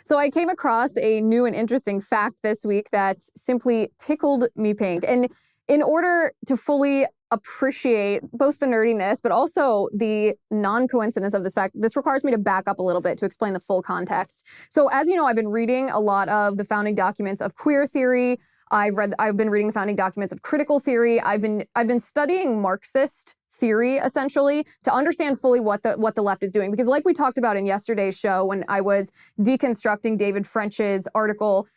So I came across a new and interesting fact this week that simply tickled me pink. And in order to fully appreciate both the nerdiness, but also the non-coincidence of this fact, this requires me to back up a little bit to explain the full context. So as you know, I've been reading a lot of the founding documents of queer theory. I've been reading the founding documents of critical theory. I've been studying Marxist theory essentially to understand fully what the left is doing. Because like we talked about in yesterday's show when I was deconstructing David French's article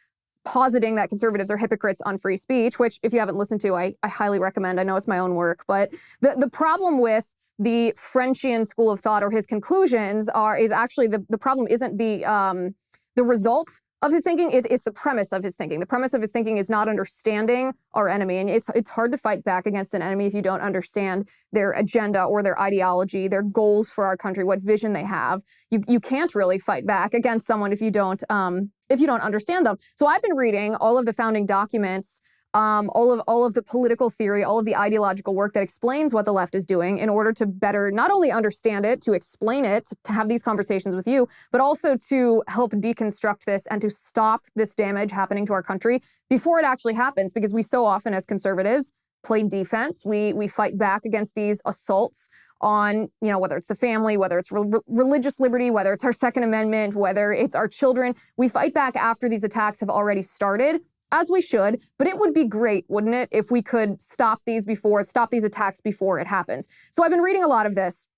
positing that conservatives are hypocrites on free speech, which if you haven't listened to, I highly recommend. I know it's my own work, but the problem with the Frenchian school of thought or his conclusions is actually the problem isn't the result of his thinking, it's the premise of his thinking. The premise of his thinking is not understanding our enemy. And it's hard to fight back against an enemy if you don't understand their agenda or their ideology, their goals for our country, what vision they have. You can't really fight back against someone if you don't understand them. So I've been reading all of the founding documents, all of the political theory, all of the ideological work that explains what the left is doing in order to better not only understand it, to explain it, to have these conversations with you, but also to help deconstruct this and to stop this damage happening to our country before it actually happens. Because we so often as conservatives play defense. We fight back against these assaults on, whether it's the family, whether it's religious liberty, whether it's our Second Amendment, whether it's our children. We fight back after these attacks have already started, as we should, but it would be great, wouldn't it, if we could stop these attacks before it happens. So I've been reading a lot of this.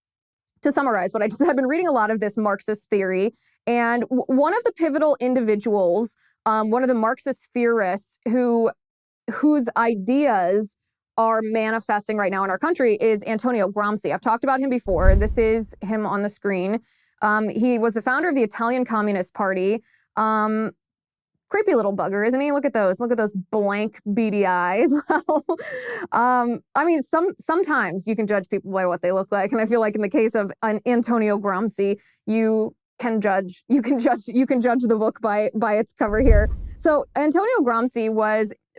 To summarize what I just said, I've been reading a lot of this Marxist theory, and one of the pivotal individuals, one of the Marxist theorists whose ideas are manifesting right now in our country is Antonio Gramsci. I've talked about him before. This is him on the screen. He was the founder of the Italian Communist Party. Creepy little bugger, isn't he? Look at those blank beady eyes. Well, sometimes you can judge people by what they look like. And I feel like in the case of Antonio Gramsci, you can judge the book by its cover here. So Antonio Gramsci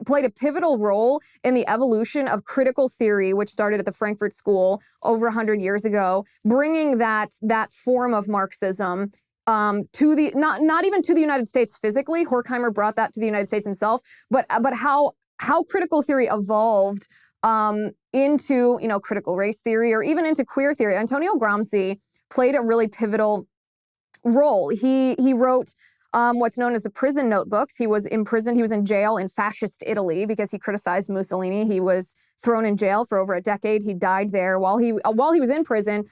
played a pivotal role in the evolution of critical theory, which started at the Frankfurt School over 100 years ago, bringing that form of Marxism to the not even to the United States physically. Horkheimer brought that to the United States himself, but how critical theory evolved into critical race theory or even into queer theory. Antonio Gramsci played a really pivotal role. He wrote what's known as the prison notebooks. He was imprisoned. He was in jail in fascist Italy because he criticized Mussolini. He was thrown in jail for over a decade. He died there while he was in prison.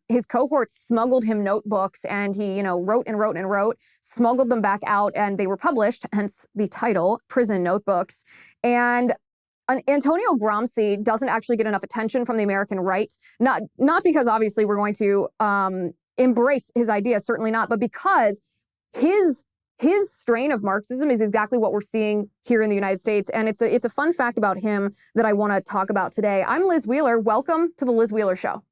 His cohorts smuggled him notebooks and he, wrote and wrote and wrote, smuggled them back out, and they were published, hence the title, Prison Notebooks. And Antonio Gramsci doesn't actually get enough attention from the American right, not because obviously we're going to embrace his ideas, certainly not, but because his strain of Marxism is exactly what we're seeing here in the United States. And it's a fun fact about him that I want to talk about today. I'm Liz Wheeler. Welcome to The Liz Wheeler Show.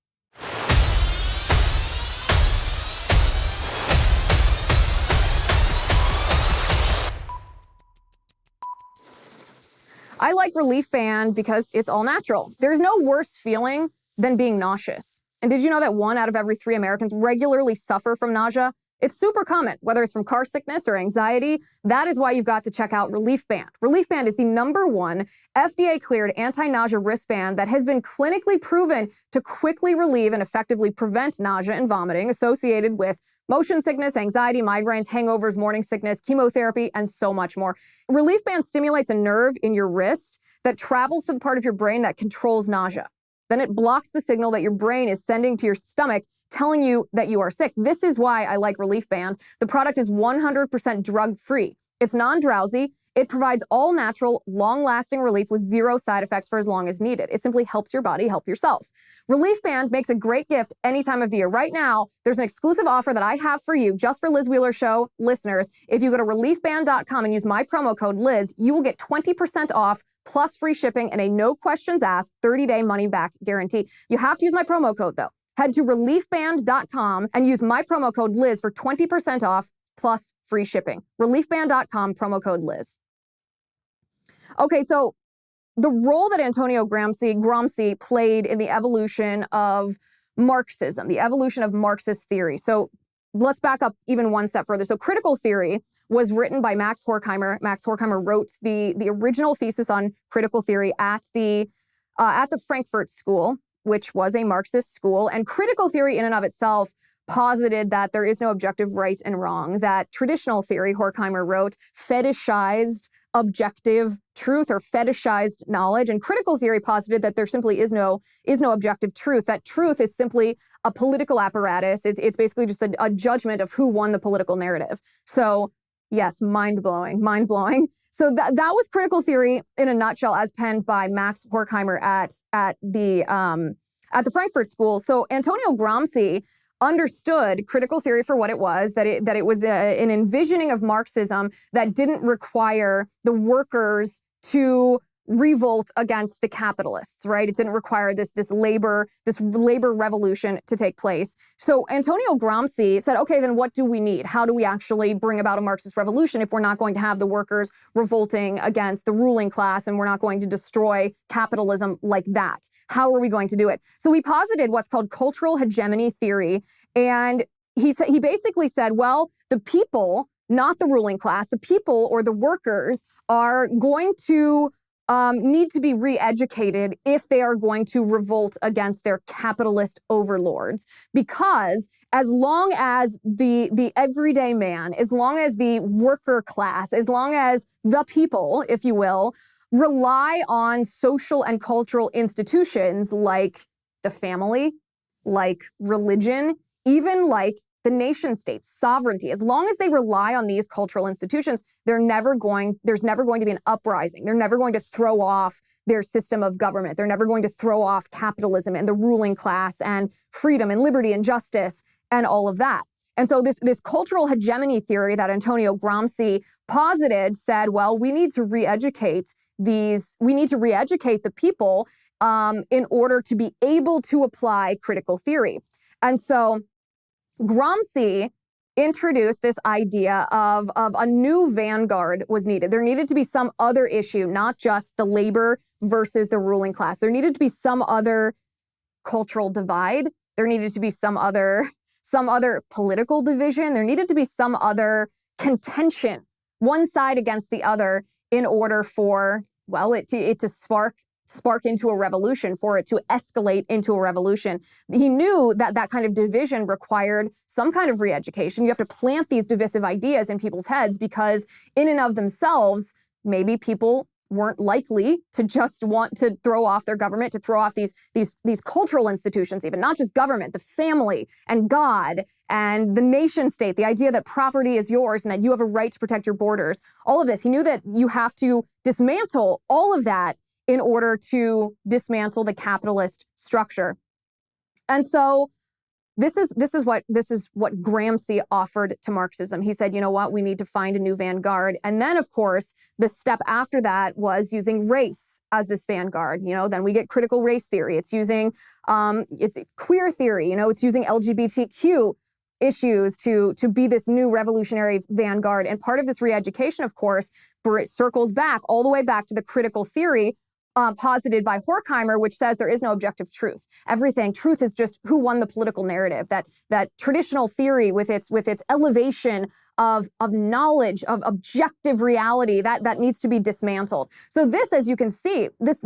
I like Relief Band because it's all natural. There's no worse feeling than being nauseous. And did you know that 1 out of every 3 Americans regularly suffer from nausea? It's super common, whether it's from car sickness or anxiety. That is why you've got to check out Relief Band. Relief Band is the #1 FDA-cleared anti-nausea wristband that has been clinically proven to quickly relieve and effectively prevent nausea and vomiting associated with motion sickness, anxiety, migraines, hangovers, morning sickness, chemotherapy, and so much more. Relief Band stimulates a nerve in your wrist that travels to the part of your brain that controls nausea. Then it blocks the signal that your brain is sending to your stomach, telling you that you are sick. This is why I like Relief Band. The product is 100% drug-free. It's non-drowsy. It provides all-natural, long-lasting relief with 0 side effects for as long as needed. It simply helps your body help yourself. Relief Band makes a great gift any time of the year. Right now, there's an exclusive offer that I have for you, just for Liz Wheeler Show listeners. If you go to reliefband.com and use my promo code Liz, you will get 20% off plus free shipping and a no questions asked 30-day money-back guarantee. You have to use my promo code, though. Head to reliefband.com and use my promo code Liz for 20% off plus free shipping. Reliefband.com, promo code Liz. Okay, so the role that Antonio Gramsci played in the evolution of Marxism, the evolution of Marxist theory. So let's back up even one step further. So critical theory was written by Max Horkheimer. Max Horkheimer wrote the original thesis on critical theory at the Frankfurt School, which was a Marxist school. And critical theory in and of itself posited that there is no objective right and wrong, that traditional theory, Horkheimer wrote, fetishized objective truth or fetishized knowledge. And critical theory posited that there simply is no objective truth, that truth is simply a political apparatus. It's basically just a judgment of who won the political narrative. So yes, mind-blowing. So that was critical theory in a nutshell, as penned by Max Horkheimer at the Frankfurt School. So Antonio Gramsci understood critical theory for what it was, that it was an envisioning of Marxism that didn't require the workers to revolt against the capitalists, right? It didn't require this labor revolution to take place. So Antonio Gramsci said, okay, then what do we need? How do we actually bring about a Marxist revolution if we're not going to have the workers revolting against the ruling class and we're not going to destroy capitalism like that? How are we going to do it? So he posited what's called cultural hegemony theory. And he basically said, well, the people, not the ruling class, the people or the workers are going to need to be re-educated if they are going to revolt against their capitalist overlords. Because as long as the everyday man, as long as the worker class, as long as the people, if you will, rely on social and cultural institutions like the family, like religion, even like the nation state, sovereignty, as long as they rely on these cultural institutions, there's never going to be an uprising. They're never going to throw off their system of government. They're never going to throw off capitalism and the ruling class and freedom and liberty and justice and all of that. And so this cultural hegemony theory that Antonio Gramsci posited said, well, we need to re-educate the people in order to be able to apply critical theory. And so Gramsci introduced this idea of a new vanguard was needed. There needed to be some other issue, not just the labor versus the ruling class. There needed to be some other cultural divide. There needed to be some other political division. There needed to be some other contention, one side against the other, in order for, well, it to spark into a revolution, for it to escalate into a revolution. He knew that kind of division required some kind of re-education. You have to plant these divisive ideas in people's heads because in and of themselves, maybe people weren't likely to just want to throw off their government, to throw off these cultural institutions, even not just government, the family and God and the nation state, the idea that property is yours and that you have a right to protect your borders, all of this. He knew that you have to dismantle all of that in order to dismantle the capitalist structure. And so this is what Gramsci offered to Marxism. He said, you know what, we need to find a new vanguard. And then, of course, the step after that was using race as this vanguard. Then we get critical race theory. It's using it's queer theory. It's using LGBTQ issues to be this new revolutionary vanguard. And part of this re-education, of course, circles back all the way back to the critical theory posited by Horkheimer, which says there is no objective truth. Truth is just who won the political narrative. That traditional theory with its elevation of knowledge, of objective reality, that needs to be dismantled. So this, as you can see, this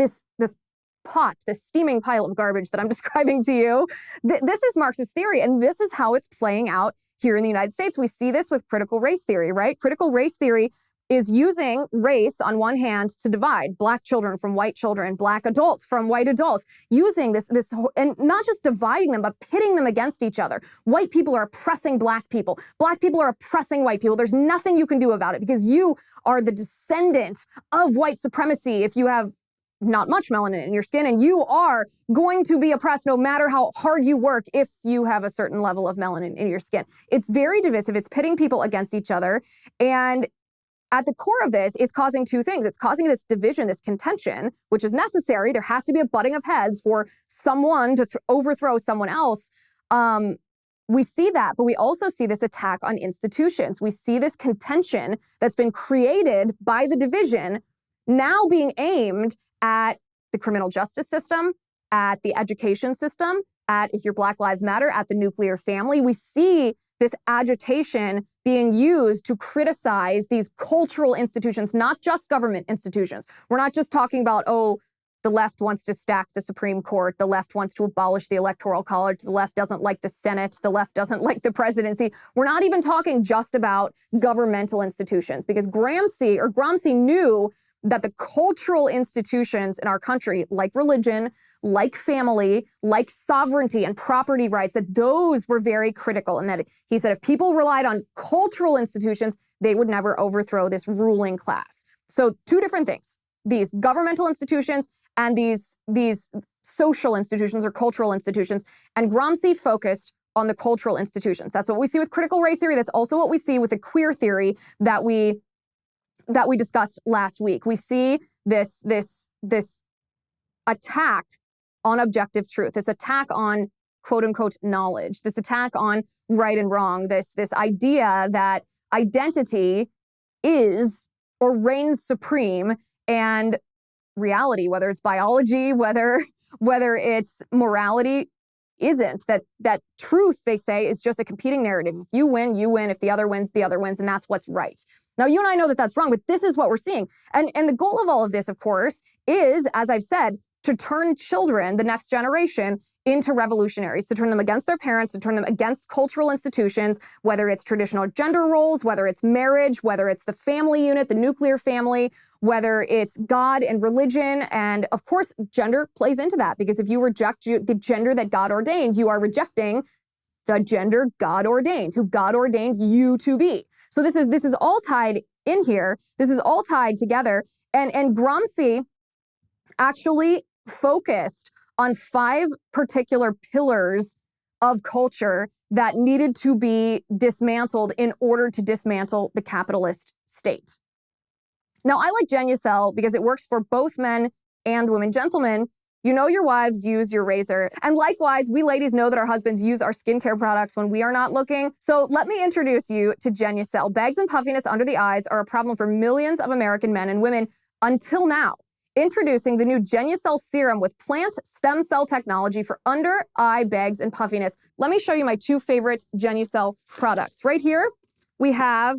steaming pile of garbage that I'm describing to you, this is Marxist theory, and this is how it's playing out here in the United States. We see this with critical race theory, right? Critical race theory is using race on one hand to divide Black children from white children, Black adults from white adults, using this, and not just dividing them, but pitting them against each other. White people are oppressing Black people. Black people are oppressing white people. There's nothing you can do about it because you are the descendant of white supremacy if you have not much melanin in your skin, and you are going to be oppressed no matter how hard you work if you have a certain level of melanin in your skin. It's very divisive. It's pitting people against each other. And at the core of this, it's causing two things. It's causing this division, this contention, which is necessary. There has to be a butting of heads for someone to overthrow someone else. We see that, but we also see this attack on institutions. We see this contention that's been created by the division now being aimed at the criminal justice system, at the education system, at, if your Black Lives Matter, at the nuclear family. We see this agitation being used to criticize these cultural institutions, not just government institutions. We're not just talking about, oh, the left wants to stack the Supreme Court. The left wants to abolish the Electoral College. The left doesn't like the Senate. The left doesn't like the presidency. We're not even talking just about governmental institutions, because Gramsci knew that the cultural institutions in our country, like religion, like family, like sovereignty and property rights, that those were very critical. And that he said if people relied on cultural institutions, they would never overthrow this ruling class. So two different things: these governmental institutions and these social institutions or cultural institutions. And Gramsci focused on the cultural institutions. That's what we see with critical race theory. That's also what we see with the queer theory that we discussed last week. We see this attack on objective truth, this attack on quote unquote knowledge, this attack on right and wrong, this idea that identity is or reigns supreme, and reality, whether it's biology, whether it's morality, isn't. That truth, they say, is just a competing narrative. If you win, you win. If the other wins, the other wins, and that's what's right. Now, you and I know that that's wrong, but this is what we're seeing. And the goal of all of this, of course, is, as I've said, to turn children, the next generation, into revolutionaries, to turn them against their parents, to turn them against cultural institutions, whether it's traditional gender roles, whether it's marriage, whether it's the family unit, the nuclear family, whether it's God and religion. And of course, gender plays into that, because if you reject the gender that God ordained, you are rejecting the gender God ordained, who God ordained you to be. So this is all tied in here. This is all tied together. And Gramsci actually focused on 5 particular pillars of culture that needed to be dismantled in order to dismantle the capitalist state. Now, I like Genucel because it works for both men and women. Gentlemen, you know your wives use your razor. And likewise, we ladies know that our husbands use our skincare products when we are not looking. So let me introduce you to Genucel. Bags and puffiness under the eyes are a problem for millions of American men and women until now. Introducing the new Genucel serum with plant stem cell technology for under eye bags and puffiness. Let me show you my 2 favorite Genucel products. Right here, we have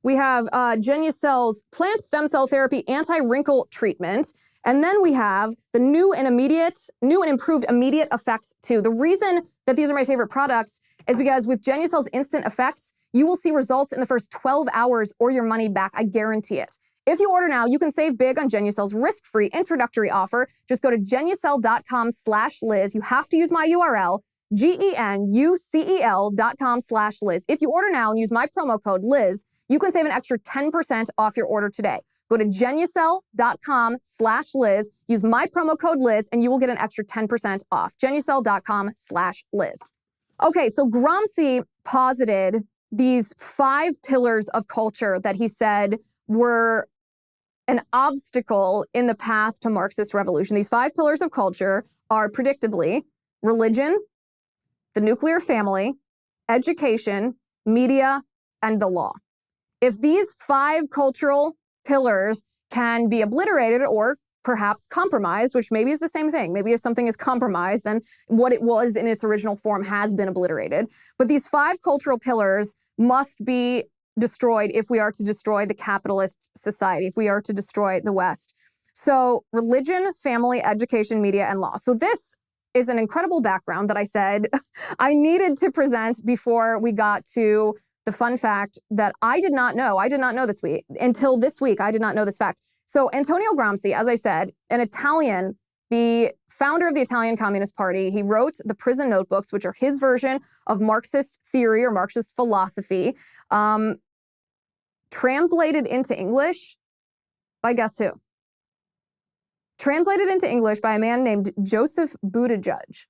Genucel's plant stem cell therapy anti-wrinkle treatment. And then we have the new and improved immediate effects too. The reason that these are my favorite products is because with Genucel's instant effects, you will see results in the first 12 hours or your money back. I guarantee it. If you order now, you can save big on Genucel's risk-free introductory offer. Just go to genucel.com/Liz. You have to use my URL, genucel.com/Liz. If you order now and use my promo code Liz, you can save an extra 10% off your order today. Go to genucel.com/Liz, use my promo code Liz, and you will get an extra 10% off. genucel.com/Liz. Okay, so Gramsci posited these 5 pillars of culture that he said were an obstacle in the path to Marxist revolution. These 5 pillars of culture are predictably religion, the nuclear family, education, media, and the law. If these 5 cultural pillars can be obliterated or perhaps compromised, which maybe is the same thing. Maybe if something is compromised, then what it was in its original form has been obliterated. But these 5 cultural pillars must be destroyed if we are to destroy the capitalist society, if we are to destroy the West. So religion, family, education, media, and law. So this is an incredible background that I said I needed to present before we got to the fun fact that I did not know. I did not know this week. Until this week, I did not know this fact. So Antonio Gramsci, as I said, an Italian, the founder of the Italian Communist Party, he wrote the prison notebooks, which are his version of Marxist theory or Marxist philosophy, translated into English by guess who? Translated into English by a man named Joseph Buttigieg.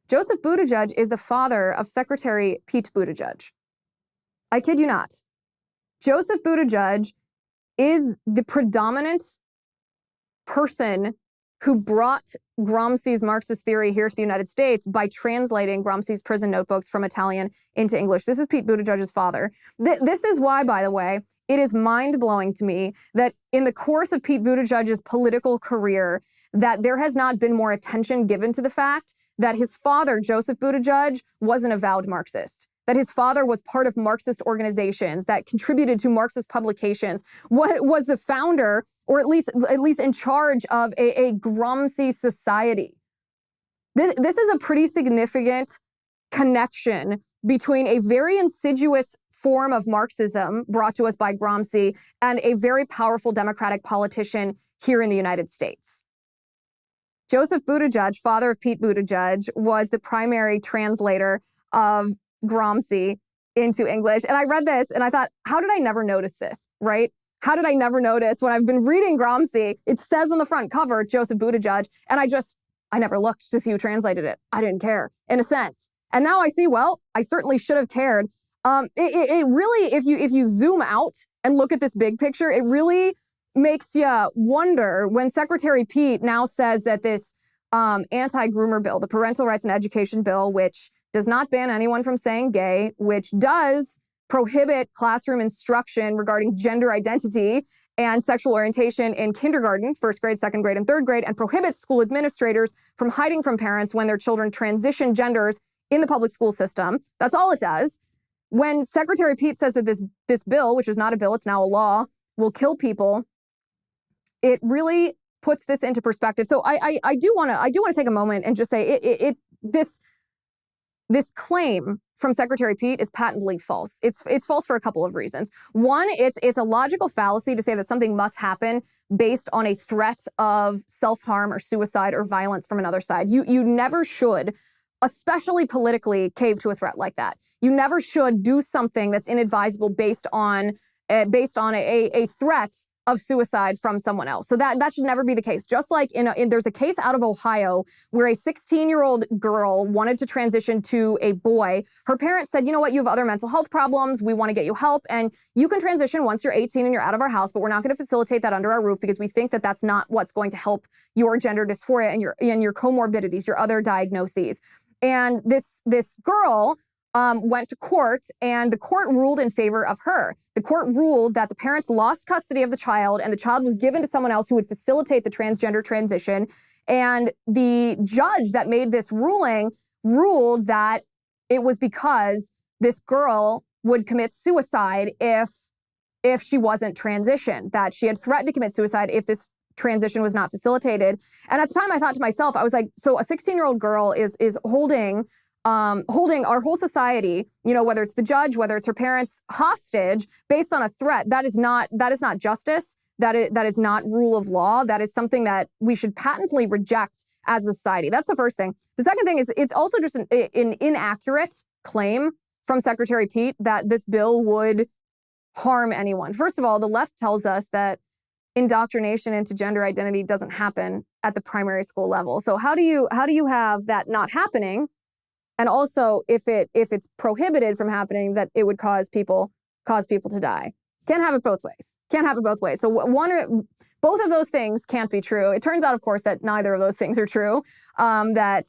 Joseph Buttigieg is the father of Secretary Pete Buttigieg. I kid you not. Joseph Buttigieg is the predominant person who brought Gramsci's Marxist theory here to the United States by translating Gramsci's prison notebooks from Italian into English. This is Pete Buttigieg's father. This is why, by the way, it is mind-blowing to me that in the course of Pete Buttigieg's political career, that there has not been more attention given to the fact that his father, Joseph Buttigieg, was an avowed Marxist. that his father was part of Marxist organizations, that contributed to Marxist publications, was the founder, or at least in charge of a Gramsci society. This is a pretty significant connection between a very insidious form of Marxism brought to us by Gramsci and a very powerful Democratic politician here in the United States. Joseph Buttigieg, father of Pete Buttigieg, was the primary translator of Gramsci into English. And I read this and I thought, how did I never notice this, right? How did I never notice when I've been reading Gramsci, it says on the front cover, Joseph Buttigieg, and I never looked to see who translated it. I didn't care, in a sense. And now I see, well, I certainly should have cared. It really, if you zoom out and look at this big picture, it really makes you wonder when Secretary Pete now says that this anti-groomer bill, the Parental Rights and Education bill, which does not ban anyone from saying gay, which does prohibit classroom instruction regarding gender identity and sexual orientation in kindergarten, first grade, second grade, and third grade, and prohibits school administrators from hiding from parents when their children transition genders in the public school system. That's all it does. When Secretary Pete says that this bill, which is not a bill, it's now a law, will kill people, it really puts this into perspective. So I do want to take a moment and just say this claim from Secretary Pete is patently false. It's false for a couple of reasons. One, it's a logical fallacy to say that something must happen based on a threat of self-harm or suicide or violence from another side. You never should, especially politically, cave to a threat like that. You never should do something that's inadvisable based on a threat of suicide from someone else. So that should never be the case. Just like there's a case out of Ohio where a 16-year-old girl wanted to transition to a boy. Her parents said, you know what, you have other mental health problems. We want to get you help. And you can transition once you're 18 and you're out of our house, but we're not going to facilitate that under our roof because we think that that's not what's going to help your gender dysphoria and your comorbidities, your other diagnoses. And this girl went to court, and the court ruled in favor of her. The court ruled that the parents lost custody of the child, and the child was given to someone else who would facilitate the transgender transition. And the judge that made this ruling ruled that it was because this girl would commit suicide if she wasn't transitioned, that she had threatened to commit suicide if this transition was not facilitated. And at the time I thought to myself, I was like, so a 16-year-old girl is holding our whole society, whether it's the judge, whether it's her parents, hostage based on a threat. That is not justice. That is not rule of law. That is something that we should patently reject as a society. That's the first thing. The second thing is it's also just an inaccurate claim from Secretary Pete that this bill would harm anyone. First of all, the left tells us that indoctrination into gender identity doesn't happen at the primary school level. So how do you have that not happening? And also, if it's prohibited from happening, that it would cause people to die. Can't have it both ways. Can't have it both ways. So both of those things can't be true. It turns out, of course, that neither of those things are true. That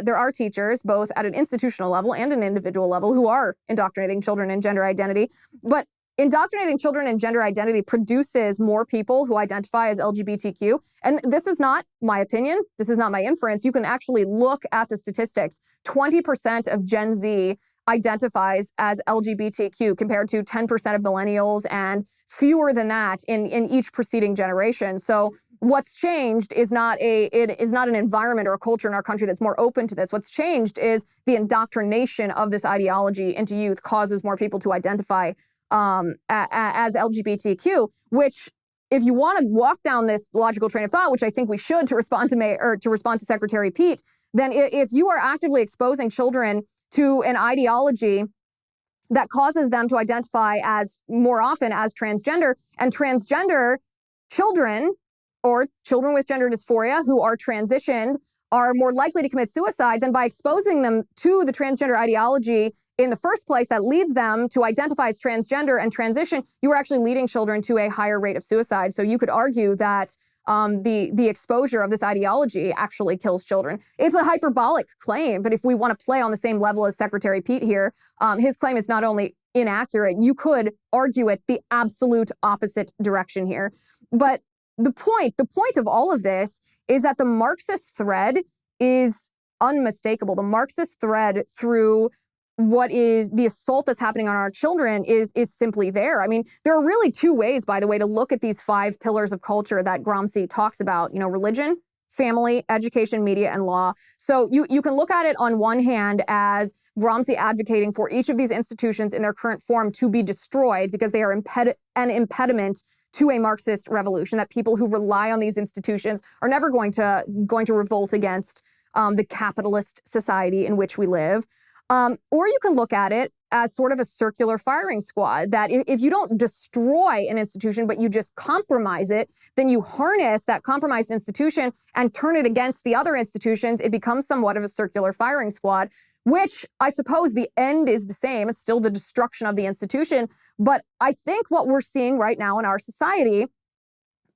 there are teachers, both at an institutional level and an individual level, who are indoctrinating children in gender identity. But indoctrinating children in gender identity produces more people who identify as LGBTQ. And this is not my opinion. This is not my inference. You can actually look at the statistics. 20% of Gen Z identifies as LGBTQ compared to 10% of millennials and fewer than that in each preceding generation. So what's changed is not an environment or a culture in our country that's more open to this. What's changed is the indoctrination of this ideology into youth causes more people to identify as LGBTQ, which, if you want to walk down this logical train of thought, which I think we should to respond to Secretary Pete, then if you are actively exposing children to an ideology that causes them to identify as more often as transgender, and transgender children or children with gender dysphoria who are transitioned are more likely to commit suicide, then by exposing them to the transgender ideology in the first place that leads them to identify as transgender and transition, you are actually leading children to a higher rate of suicide. So you could argue that the exposure of this ideology actually kills children. It's a hyperbolic claim, but if we want to play on the same level as Secretary Pete here, his claim is not only inaccurate, you could argue it the absolute opposite direction here. But the point of all of this is that the Marxist thread is unmistakable. The Marxist thread through what is the assault that's happening on our children is simply there. I mean, there are really two ways, by the way, to look at these 5 pillars of culture that Gramsci talks about, religion, family, education, media, and law. So you can look at it on one hand as Gramsci advocating for each of these institutions in their current form to be destroyed because they are an impediment to a Marxist revolution, that people who rely on these institutions are never going to revolt against the capitalist society in which we live. Or you can look at it as sort of a circular firing squad, that if you don't destroy an institution, but you just compromise it, then you harness that compromised institution and turn it against the other institutions. It becomes somewhat of a circular firing squad, which I suppose the end is the same. It's still the destruction of the institution. But I think what we're seeing right now in our society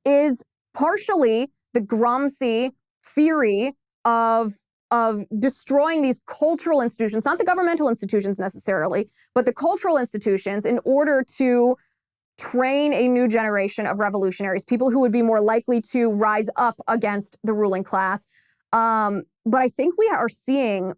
is partially the Gramsci theory of destroying these cultural institutions, not the governmental institutions necessarily, but the cultural institutions, in order to train a new generation of revolutionaries, people who would be more likely to rise up against the ruling class. But I think we are seeing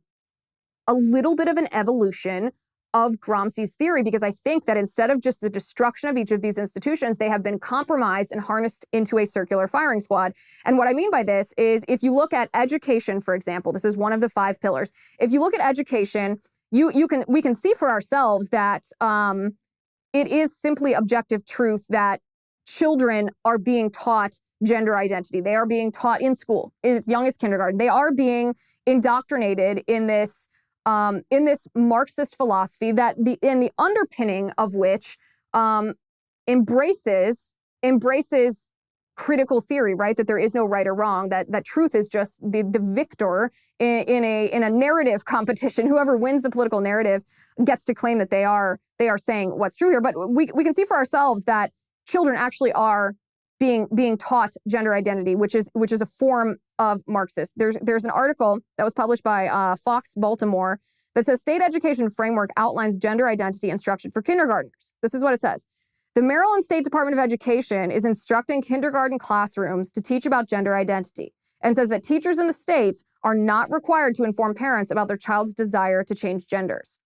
a little bit of an evolution of Gramsci's theory, because I think that instead of just the destruction of each of these institutions, they have been compromised and harnessed into a circular firing squad. And what I mean by this is, if you look at education, for example, this is one of the 5 pillars. If you look at education, we can see for ourselves that it is simply objective truth that children are being taught gender identity. They are being taught in school, as young as kindergarten. They are being indoctrinated in this Marxist philosophy that in the underpinning of which embraces critical theory, right? That there is no right or wrong, that truth is just the victor in a narrative competition. Whoever wins the political narrative gets to claim that they are saying what's true here. But we can see for ourselves that children actually are being taught gender identity, which is a form of Marxist. There's an article that was published by Fox Baltimore that says state education framework outlines gender identity instruction for kindergartners. This is what it says. The Maryland State Department of Education is instructing kindergarten classrooms to teach about gender identity, and says that teachers in the state are not required to inform parents about their child's desire to change genders.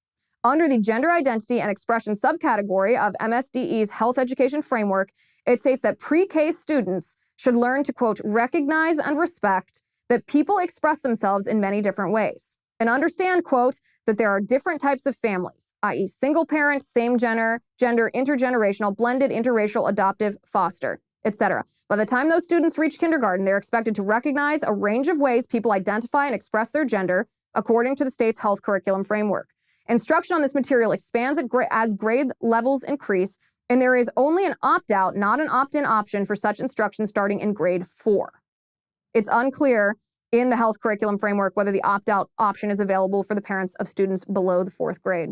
Under the gender identity and expression subcategory of MSDE's health education framework, it states that pre-K students should learn to, quote, recognize and respect that people express themselves in many different ways, and understand, quote, that there are different types of families, i.e. single parent, same gender, intergenerational, blended, interracial, adoptive, foster, etc. By the time those students reach kindergarten, they're expected to recognize a range of ways people identify and express their gender according to the state's health curriculum framework. Instruction on this material expands as grade levels increase, and there is only an opt-out, not an opt-in option for such instruction starting in grade 4. It's unclear in the health curriculum framework whether the opt-out option is available for the parents of students below the 4th grade.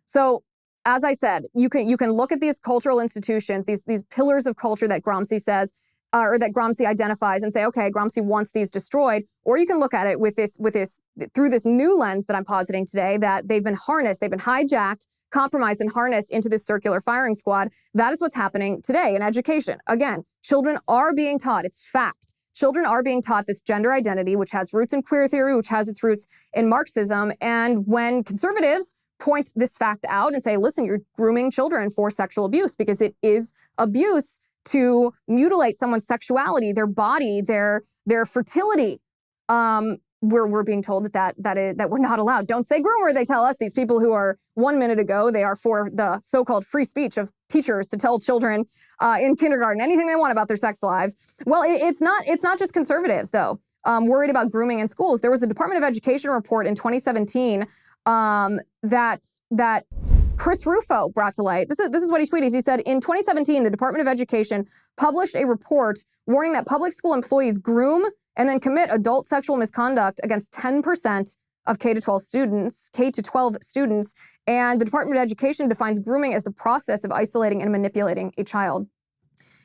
So, as I said, you can look at these cultural institutions, these pillars of culture that Gramsci says, or that Gramsci identifies, and say, okay, Gramsci wants these destroyed. Or you can look at it through this new lens that I'm positing today, that they've been harnessed, they've been hijacked, compromised, and harnessed into this circular firing squad. That is what's happening today in education. Again, children are being taught, it's fact. Children are being taught this gender identity, which has roots in queer theory, which has its roots in Marxism. And when conservatives point this fact out and say, listen, you're grooming children for sexual abuse, because it is abuse to mutilate someone's sexuality, their body, their fertility. We're being told that we're not allowed. Don't say groomer, they tell us, these people who are 1 minute ago, they are for the so-called free speech of teachers to tell children in kindergarten anything they want about their sex lives. Well, it's not just conservatives, though, worried about grooming in schools. There was a Department of Education report in 2017 that Chris Rufo brought to light. This is what he tweeted. He said, in 2017, the Department of Education published a report warning that public school employees groom and then commit adult sexual misconduct against 10% of K-12 students. And the Department of Education defines grooming as the process of isolating and manipulating a child.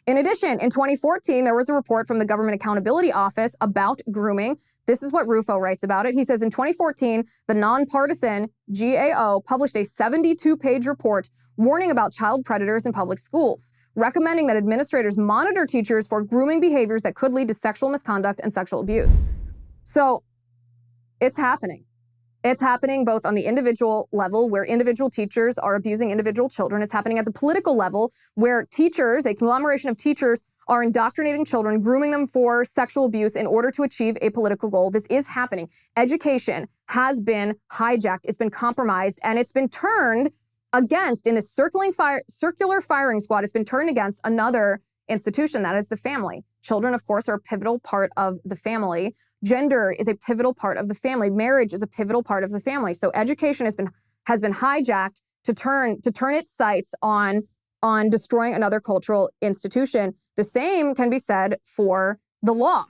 In addition, in 2014, there was a report from the Government Accountability Office about grooming. This is what Rufo writes about it. He says, in 2014, the nonpartisan GAO published a 72-page report warning about child predators in public schools, recommending that administrators monitor teachers for grooming behaviors that could lead to sexual misconduct and sexual abuse. So it's happening. It's happening both on the individual level, where individual teachers are abusing individual children. It's happening at the political level, where teachers, a conglomeration of teachers, are indoctrinating children, grooming them for sexual abuse in order to achieve a political goal. This is happening. Education has been hijacked, it's been compromised, and it's been turned against, in this circular firing squad, it's been turned against another institution, that is the family. Children, of course, are a pivotal part of the family. Gender is a pivotal part of the family. Marriage is a pivotal part of the family. So education has been hijacked to turn its sights on destroying another cultural institution. The same can be said for the law.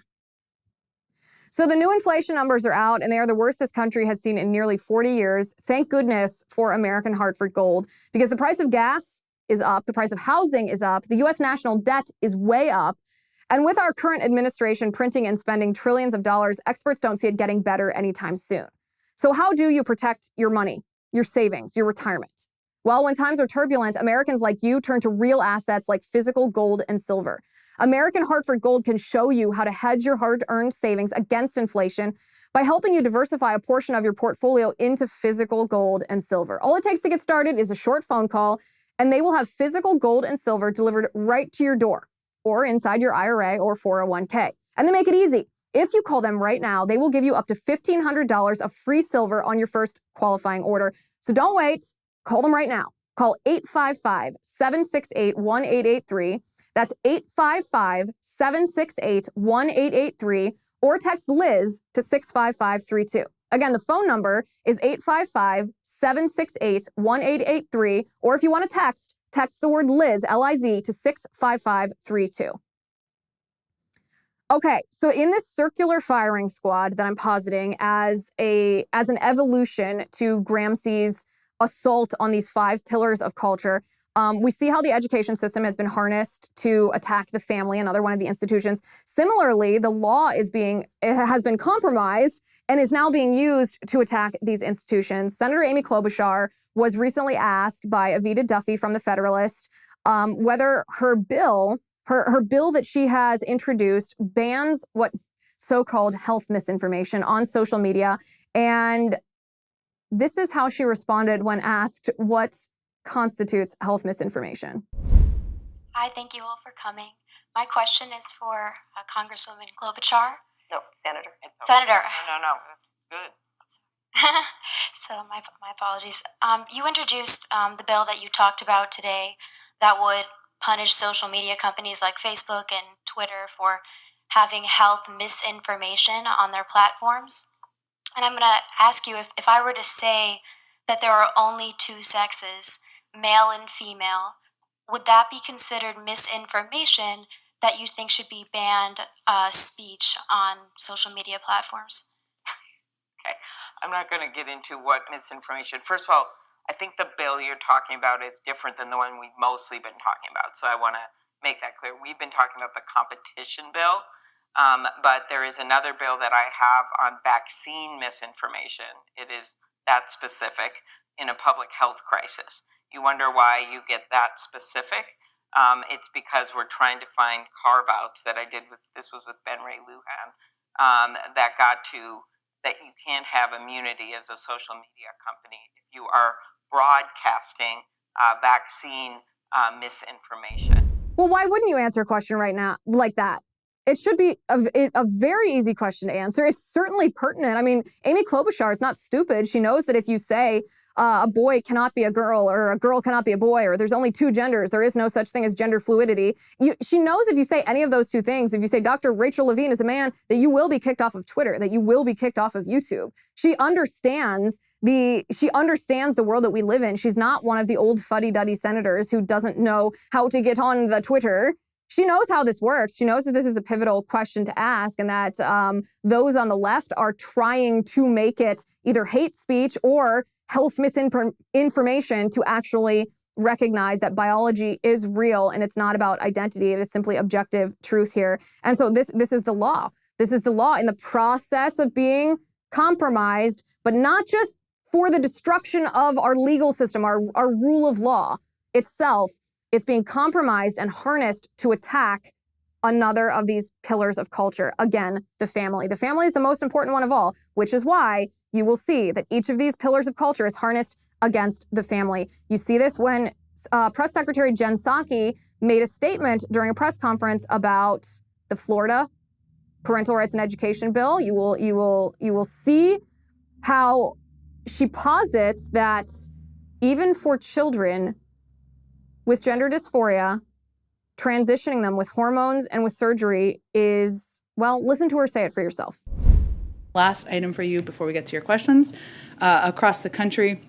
So the new inflation numbers are out, and they are the worst this country has seen in nearly 40 years. Thank goodness for American Hartford Gold, because the price of gas is up, the price of housing is up, the U.S. national debt is way up. And with our current administration printing and spending trillions of dollars, experts don't see it getting better anytime soon. So how do you protect your money, your savings, your retirement? Well, when times are turbulent, Americans like you turn to real assets like physical gold and silver. American Hartford Gold can show you how to hedge your hard-earned savings against inflation by helping you diversify a portion of your portfolio into physical gold and silver. All it takes to get started is a short phone call, and they will have physical gold and silver delivered right to your door or inside your IRA or 401k. And they make it easy. If you call them right now, they will give you up to $1,500 of free silver on your first qualifying order. So don't wait. Call them right now. Call 855-768-1883. That's 855-768-1883, or text Liz to 65532. Again, the phone number is 855-768-1883, or if you want to text the word Liz, L-I-Z, to 65532. Okay, so in this circular firing squad that I'm positing as an evolution to Gramsci's assault on these 5 pillars of culture, we see how the education system has been harnessed to attack the family, another one of the institutions. Similarly, the law has been compromised and is now being used to attack these institutions. Senator Amy Klobuchar was recently asked by Avita Duffy from the Federalist whether her bill that she has introduced bans what so-called health misinformation on social media. And this is how she responded when asked what constitutes health misinformation. Hi, thank you all for coming. My question is for Congresswoman Klobuchar. No, Senator. Senator. No, that's good. So my apologies. You introduced the bill that you talked about today that would punish social media companies like Facebook and Twitter for having health misinformation on their platforms. And I'm going to ask you, if I were to say that there are only 2 sexes, male and female, would that be considered misinformation that you think should be banned speech on social media platforms? Okay, I'm not going to get into what misinformation. First of all, I think the bill you're talking about is different than the one we've mostly been talking about. So I want to make that clear. We've been talking about the competition bill, but there is another bill that I have on vaccine misinformation. It is that specific in a public health crisis. You wonder why you get that specific. It's because we're trying to find carve-outs that I did this was with Ben Ray Lujan, that got to that you can't have immunity as a social media company if you are broadcasting vaccine misinformation. Well, why wouldn't you answer a question right now like that? It should be a very easy question to answer. It's certainly pertinent. I mean, Amy Klobuchar is not stupid. She knows that if you say a boy cannot be a girl or a girl cannot be a boy or there's only 2 genders, there is no such thing as gender fluidity. She knows if you say any of those 2 things, if you say Dr. Rachel Levine is a man, that you will be kicked off of Twitter, that you will be kicked off of YouTube. She understands the world that we live in. She's not one of the old fuddy-duddy senators who doesn't know how to get on the Twitter. She knows how this works. She knows that this is a pivotal question to ask and that those on the left are trying to make it either hate speech or health misinformation to actually recognize that biology is real and it's not about identity. It is simply objective truth here. And so this is the law. This is the law in the process of being compromised, but not just for the destruction of our legal system, our rule of law itself. It's being compromised and harnessed to attack another of these pillars of culture. Again, the family. The family is the most important one of all, which is why you will see that each of these pillars of culture is harnessed against the family. You see this when Press Secretary Jen Psaki made a statement during a press conference about the Florida Parental Rights and Education Bill. You will see how she posits that even for children with gender dysphoria, transitioning them with hormones and with surgery is, well, listen to her say it for yourself. Last item for you before we get to your questions. Across the country,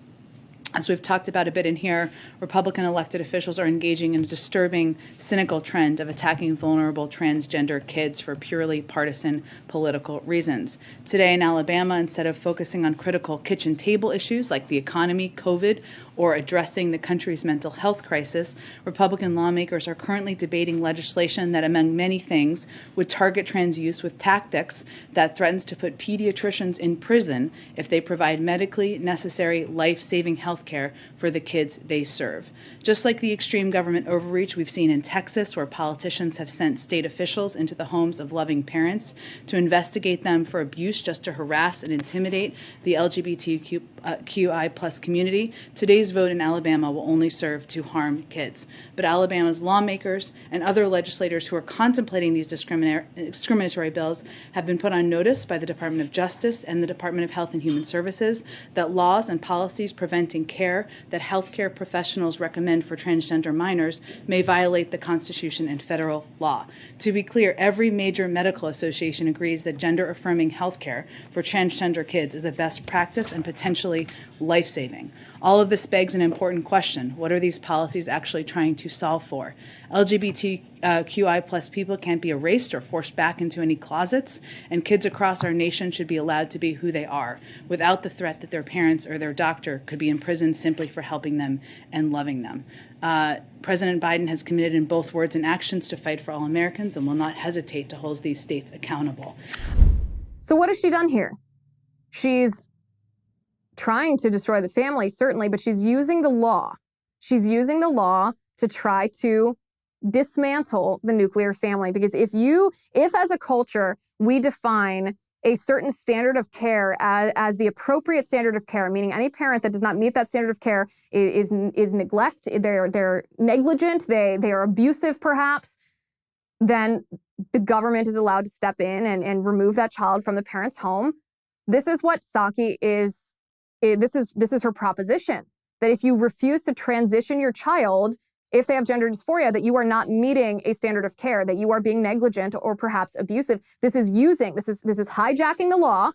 as we've talked about a bit in here, Republican elected officials are engaging in a disturbing, cynical trend of attacking vulnerable transgender kids for purely partisan political reasons. Today in Alabama, instead of focusing on critical kitchen table issues like the economy, COVID, or addressing the country's mental health crisis, Republican lawmakers are currently debating legislation that, among many things, would target trans youth with tactics that threatens to put pediatricians in prison if they provide medically necessary, life-saving health care for the kids they serve. Just like the extreme government overreach we've seen in Texas, where politicians have sent state officials into the homes of loving parents to investigate them for abuse just to harass and intimidate the LGBTQI plus community, today's vote in Alabama will only serve to harm kids. But Alabama's lawmakers and other legislators who are contemplating these discriminatory bills have been put on notice by the Department of Justice and the Department of Health and Human Services that laws and policies preventing care that healthcare professionals recommend for transgender minors may violate the Constitution and federal law. To be clear, every major medical association agrees that gender-affirming healthcare for transgender kids is a best practice and potentially life-saving. All of this begs an important question. What are these policies actually trying to solve for? LGBTQI plus people can't be erased or forced back into any closets, and kids across our nation should be allowed to be who they are, without the threat that their parents or their doctor could be imprisoned simply for helping them and loving them. President Biden has committed in both words and actions to fight for all Americans and will not hesitate to hold these states accountable. So what has she done here? She's trying to destroy the family, certainly, but she's using the law. She's using the law to try to dismantle the nuclear family. Because if as a culture, we define a certain standard of care as the appropriate standard of care, meaning any parent that does not meet that standard of care is neglect, they're negligent, they are abusive perhaps, then the government is allowed to step in and remove that child from the parent's home. This is what Psaki is. This is her proposition, that if you refuse to transition your child, if they have gender dysphoria, that you are not meeting a standard of care, that you are being negligent or perhaps abusive. This is hijacking the law,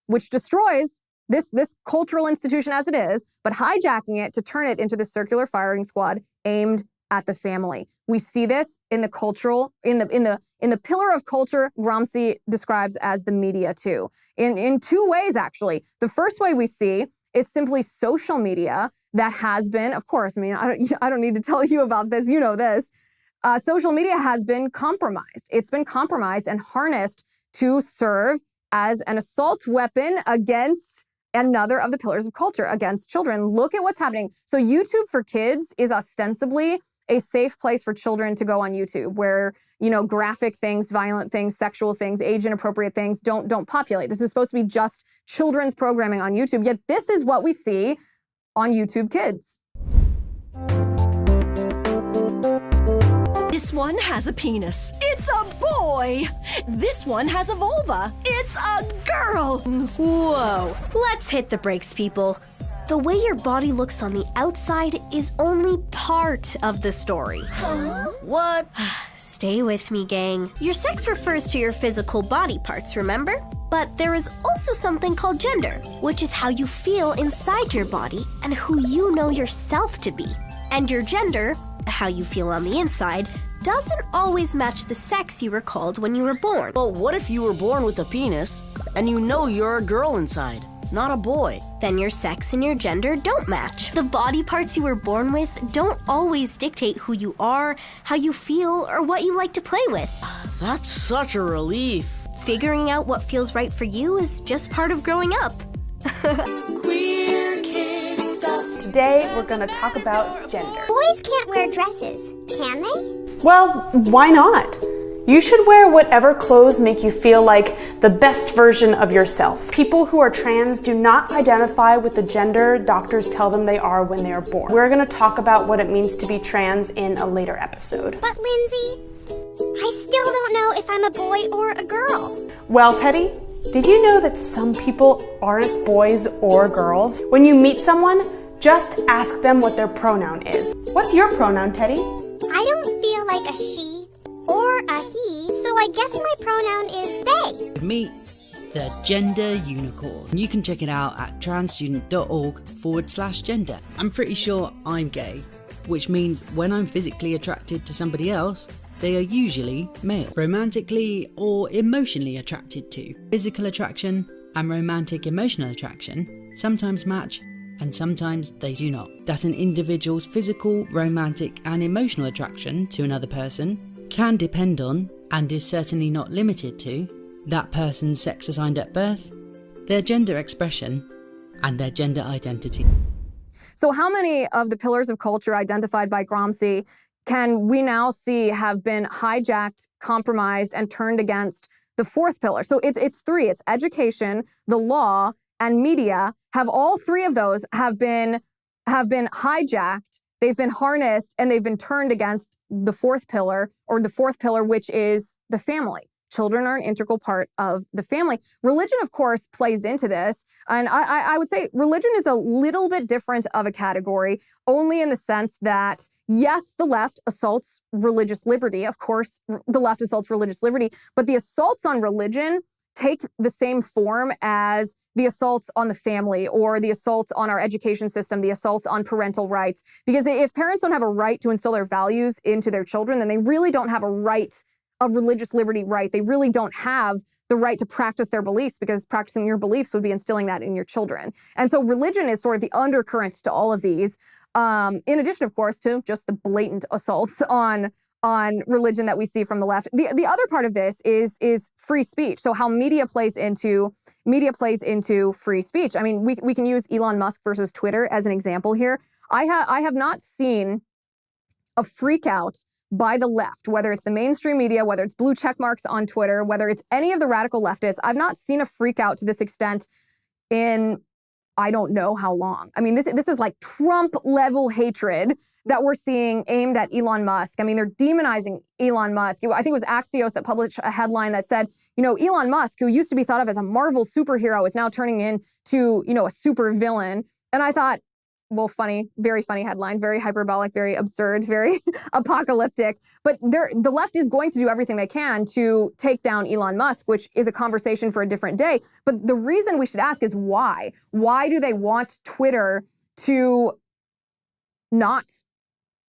which destroys this cultural institution as it is, but hijacking it to turn it into the circular firing squad aimed at the family. We see this in the pillar of culture Gramsci describes as the media too, in two ways actually. The first way we see is simply social media that has been, of course, I mean, I don't need to tell you about this, you know this. Social media has been compromised. It's been compromised and harnessed to serve as an assault weapon against another of the pillars of culture, against children. Look at what's happening. So YouTube for Kids is ostensibly a safe place for children to go on YouTube where, graphic things, violent things, sexual things, age-inappropriate things don't populate. This is supposed to be just children's programming on YouTube, yet this is what we see on YouTube Kids. This one has a penis. It's a boy. This one has a vulva. It's a girl. Whoa. Let's hit the brakes, people. The way your body looks on the outside is only part of the story. Huh? What? Stay with me, gang. Your sex refers to your physical body parts, remember? But there is also something called gender, which is how you feel inside your body and who you know yourself to be. And your gender, how you feel on the inside, doesn't always match the sex you were called when you were born. Well, what if you were born with a penis and you know you're a girl inside, not a boy? Then your sex and your gender don't match. The body parts you were born with don't always dictate who you are, how you feel, or what you like to play with. That's such a relief. Figuring out what feels right for you is just part of growing up. Queer kid stuff. Today we're going to talk about gender. Boys can't wear dresses, can they? Well, why not? You should wear whatever clothes make you feel like the best version of yourself. People who are trans do not identify with the gender doctors tell them they are when they are born. We're going to talk about what it means to be trans in a later episode. But Lindsay, I still don't know if I'm a boy or a girl. Well, Teddy, did you know that some people aren't boys or girls? When you meet someone, just ask them what their pronoun is. What's your pronoun, Teddy? I don't feel like a she or a he, so I guess my pronoun is they. Meet the Gender Unicorn. You can check it out at transstudent.org/gender. I'm pretty sure I'm gay, which means when I'm physically attracted to somebody else, they are usually male. Romantically or emotionally attracted to. Physical attraction and romantic emotional attraction sometimes match, and sometimes they do not. That an individual's physical, romantic and emotional attraction to another person can depend on, and is certainly not limited to, that person's sex assigned at birth, their gender expression, and their gender identity. So how many of the pillars of culture identified by Gramsci can we now see have been hijacked, compromised, and turned against the fourth pillar? So it's three. It's education, the law, and media. Have all three of those have been hijacked, they've been harnessed, and they've been turned against the fourth pillar, which is the family. Children are an integral part of the family. Religion, of course, plays into this. And I would say religion is a little bit different of a category, only in the sense that, yes, the left assaults religious liberty. Of course, the left assaults religious liberty, but the assaults on religion take the same form as the assaults on the family or the assaults on our education system, the assaults on parental rights. Because if parents don't have a right to instill their values into their children, then they really don't have a right, a religious liberty right. They really don't have the right to practice their beliefs, because practicing your beliefs would be instilling that in your children. And so religion is sort of the undercurrent to all of these, in addition, of course, to just the blatant assaults on religion that we see from the left. The other part of this is free speech. So how media plays into free speech. I mean, we can use Elon Musk versus Twitter as an example here. I have not seen a freak out by the left, whether it's the mainstream media, whether it's blue check marks on Twitter, whether it's any of the radical leftists. I've not seen a freak out to this extent in I don't know how long. I mean, this is like Trump level hatred that we're seeing aimed at Elon Musk. I mean, they're demonizing Elon Musk. I think it was Axios that published a headline that said, Elon Musk, who used to be thought of as a Marvel superhero, is now turning into, a super villain. And I thought, well, funny, very funny headline, very hyperbolic, very absurd, very apocalyptic. But the left is going to do everything they can to take down Elon Musk, which is a conversation for a different day. But the reason we should ask is why? Why do they want Twitter to not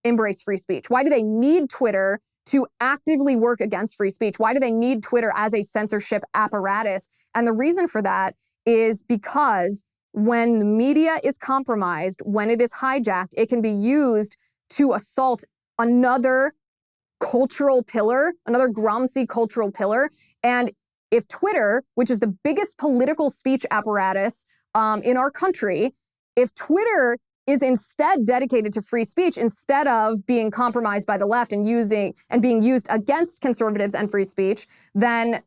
embrace free speech? Why do they need Twitter to actively work against free speech? Why do they need Twitter as a censorship apparatus? And the reason for that is because when the media is compromised, when it is hijacked, it can be used to assault another cultural pillar, another Gramsci cultural pillar. And if Twitter, which is the biggest political speech apparatus in our country, if Twitter is instead dedicated to free speech instead of being compromised by the left and being used against conservatives and free speech, then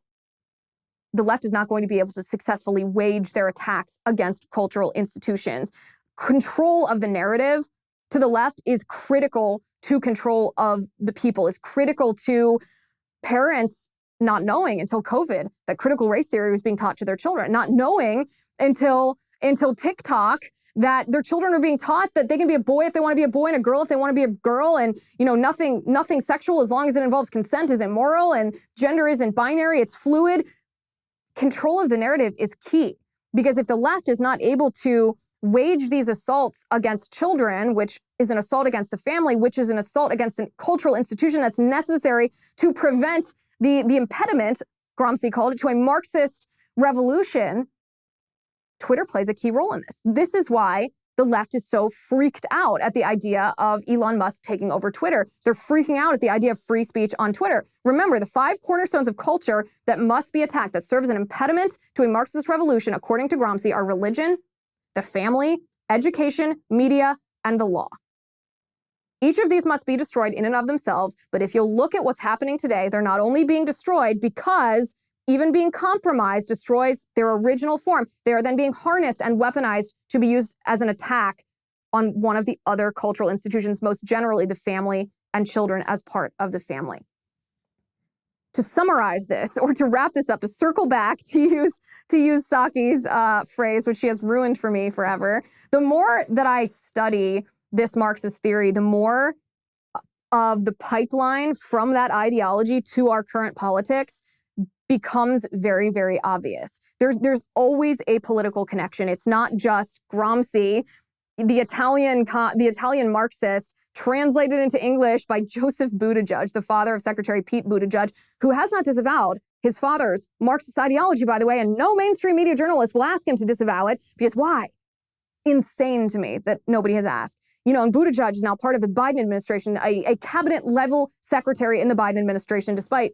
the left is not going to be able to successfully wage their attacks against cultural institutions. Control of the narrative to the left is critical to control of the people, is critical to parents not knowing until COVID that critical race theory was being taught to their children, not knowing until TikTok that their children are being taught that they can be a boy if they want to be a boy and a girl if they want to be a girl, and nothing sexual as long as it involves consent is immoral, and gender isn't binary, it's fluid. Control of the narrative is key, because if the left is not able to wage these assaults against children, which is an assault against the family, which is an assault against a cultural institution that's necessary to prevent the impediment, Gramsci called it, to a Marxist revolution, Twitter plays a key role in this. This is why the left is so freaked out at the idea of Elon Musk taking over Twitter. They're freaking out at the idea of free speech on Twitter. Remember, the 5 cornerstones of culture that must be attacked, that serve as an impediment to a Marxist revolution, according to Gramsci, are religion, the family, education, media, and the law. Each of these must be destroyed in and of themselves, but if you'll look at what's happening today, they're not only being destroyed because even being compromised destroys their original form. They are then being harnessed and weaponized to be used as an attack on one of the other cultural institutions, most generally the family and children as part of the family. To summarize this, or to wrap this up, to circle back, to use Saki's phrase, which she has ruined for me forever, the more that I study this Marxist theory, the more of the pipeline from that ideology to our current politics becomes very, very obvious. There's always a political connection. It's not just Gramsci, the Italian Marxist, translated into English by Joseph Buttigieg, the father of Secretary Pete Buttigieg, who has not disavowed his father's Marxist ideology, by the way, and no mainstream media journalist will ask him to disavow it, because why? Insane to me that nobody has asked. You know, and Buttigieg is now part of the Biden administration, a cabinet-level secretary in the Biden administration, despite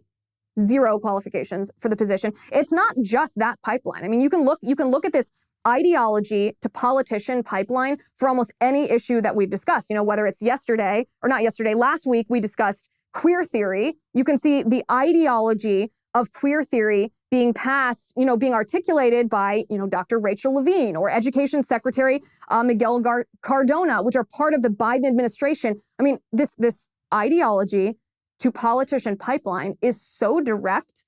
zero qualifications for the position. It's not just that pipeline. I mean, you can look at this ideology to politician pipeline for almost any issue that we've discussed. You know, whether it's last week we discussed queer theory. You can see the ideology of queer theory being passed, being articulated by, Dr. Rachel Levine or Education Secretary Miguel Cardona, which are part of the Biden administration. I mean, this ideology to politician pipeline is so direct.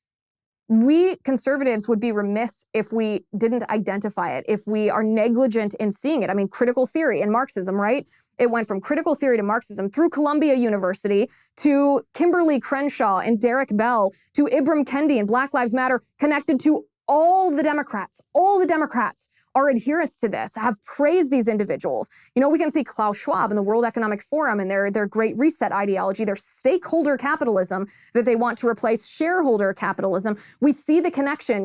We conservatives would be remiss if we didn't identify it, if we are negligent in seeing it. I mean, critical theory and Marxism, right? It went from critical theory to Marxism through Columbia University to Kimberly Crenshaw and Derek Bell to Ibram Kendi and Black Lives Matter, connected to all the Democrats. All the Democrats are adherents to this, have praised these individuals. We can see Klaus Schwab and the World Economic Forum and their Great Reset ideology, their stakeholder capitalism that they want to replace shareholder capitalism. We see the connection,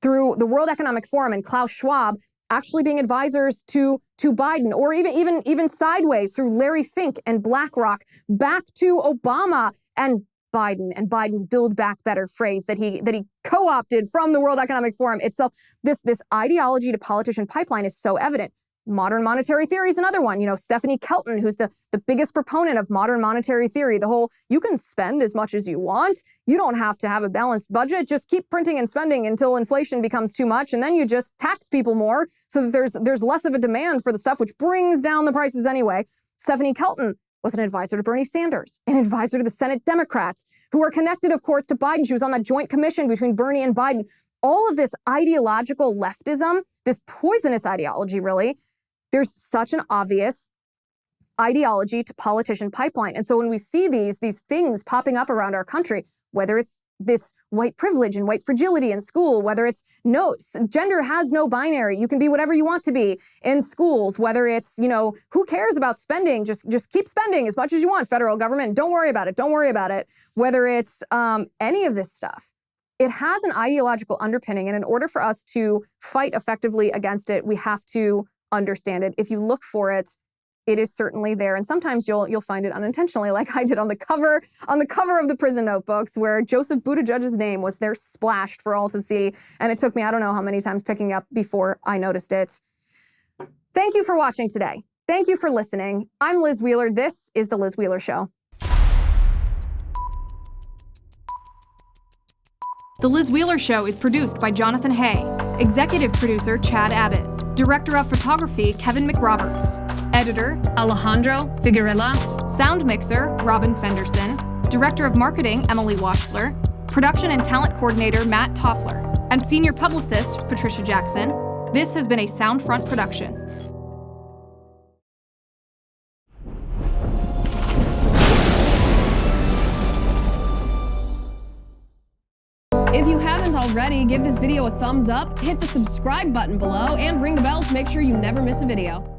through the World Economic Forum and Klaus Schwab actually being advisors to Biden, or even sideways through Larry Fink and BlackRock back to Obama and Biden and Biden's Build Back Better phrase that he co-opted from the World Economic Forum itself. This ideology to politician pipeline is so evident. Modern monetary theory is another one. Stephanie Kelton, who's the biggest proponent of modern monetary theory, the whole, you can spend as much as you want. You don't have to have a balanced budget. Just keep printing and spending until inflation becomes too much. And then you just tax people more so that there's less of a demand for the stuff, which brings down the prices anyway. Stephanie Kelton was an advisor to Bernie Sanders, an advisor to the Senate Democrats, who are connected, of course, to Biden. She was on that joint commission between Bernie and Biden. All of this ideological leftism, this poisonous ideology, really, there's such an obvious ideology to politician pipeline. And so when we see these things popping up around our country, whether it's this white privilege and white fragility in school, whether it's gender has no binary, you can be whatever you want to be in schools, whether it's, who cares about spending, just keep spending as much as you want, federal government, don't worry about it, whether it's any of this stuff. It has an ideological underpinning, and in order for us to fight effectively against it, we have to understand it. If you look for it, it is certainly there, and sometimes you'll find it unintentionally, like I did on the cover of the prison notebooks, where Joseph Buttigieg's name was there splashed for all to see, and it took me I don't know how many times picking up before I noticed it. Thank you for watching today. Thank you for listening. I'm Liz Wheeler. This is The Liz Wheeler Show. The Liz Wheeler Show is produced by Jonathan Hay, executive producer Chad Abbott, director of photography Kevin McRoberts, editor Alejandro Figuerella, sound mixer Robin Fenderson, director of marketing Emily Washler, production and talent coordinator Matt Toffler, and senior publicist Patricia Jackson. This has been a Soundfront production. If you haven't already, give this video a thumbs up, hit the subscribe button below, and ring the bell to make sure you never miss a video.